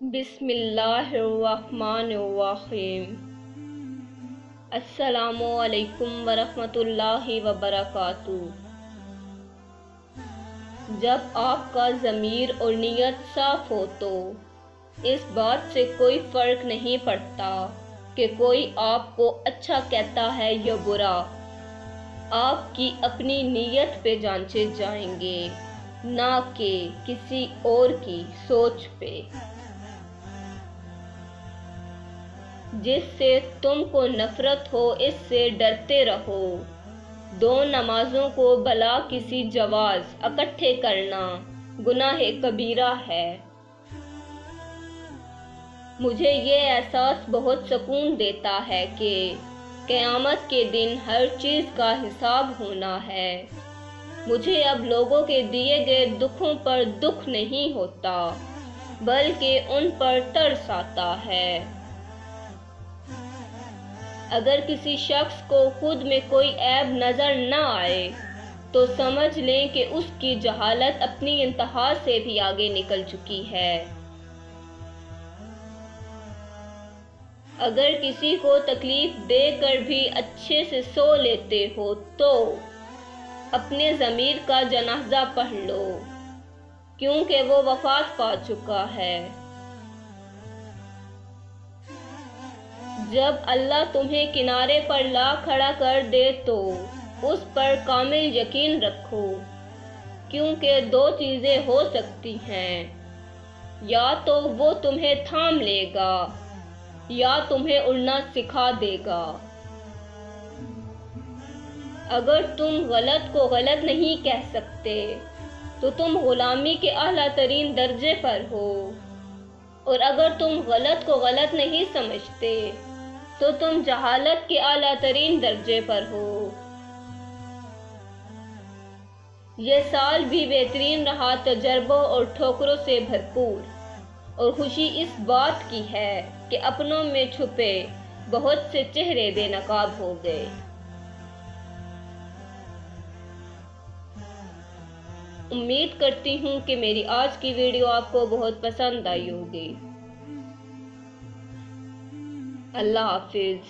بسم اللہ الرحمن الرحیم۔ السلام علیکم ورحمۃ اللہ وبرکاتہ۔ جب آپ کا ضمیر اور نیت صاف ہو تو اس بات سے کوئی فرق نہیں پڑتا کہ کوئی آپ کو اچھا کہتا ہے یا برا، آپ کی اپنی نیت پہ جانچے جائیں گے، نہ کہ کسی اور کی سوچ پہ۔ جس سے تم کو نفرت ہو اس سے ڈرتے رہو۔ دو نمازوں کو بلا کسی جواز اکٹھے کرنا گناہ کبیرہ ہے۔ مجھے یہ احساس بہت سکون دیتا ہے کہ قیامت کے دن ہر چیز کا حساب ہونا ہے۔ مجھے اب لوگوں کے دیے گئے دکھوں پر دکھ نہیں ہوتا، بلکہ ان پر ترس آتا ہے۔ اگر کسی شخص کو خود میں کوئی عیب نظر نہ آئے تو سمجھ لیں کہ اس کی جہالت اپنی انتہا سے بھی آگے نکل چکی ہے۔ اگر کسی کو تکلیف دے کر بھی اچھے سے سو لیتے ہو تو اپنے ضمیر کا جنازہ پڑھ لو، کیونکہ وہ وفات پا چکا ہے۔ جب اللہ تمہیں کنارے پر لا کھڑا کر دے تو اس پر کامل یقین رکھو، کیونکہ دو چیزیں ہو سکتی ہیں، یا تو وہ تمہیں تھام لے گا یا تمہیں اڑنا سکھا دے گا۔ اگر تم غلط کو غلط نہیں کہہ سکتے تو تم غلامی کے اعلیٰ ترین درجے پر ہو، اور اگر تم غلط کو غلط نہیں سمجھتے تو تم جہالت کے اعلیٰ ترین درجے پر ہو۔ یہ سال بھی بہترین رہا تجربوں اور ٹھوکروں سے بھرپور، اور خوشی اس بات کی ہے کہ اپنوں میں چھپے بہت سے چہرے بے نقاب ہو گئے۔ امید کرتی ہوں کہ میری آج کی ویڈیو آپ کو بہت پسند آئی ہوگی۔ اللہ حافظ۔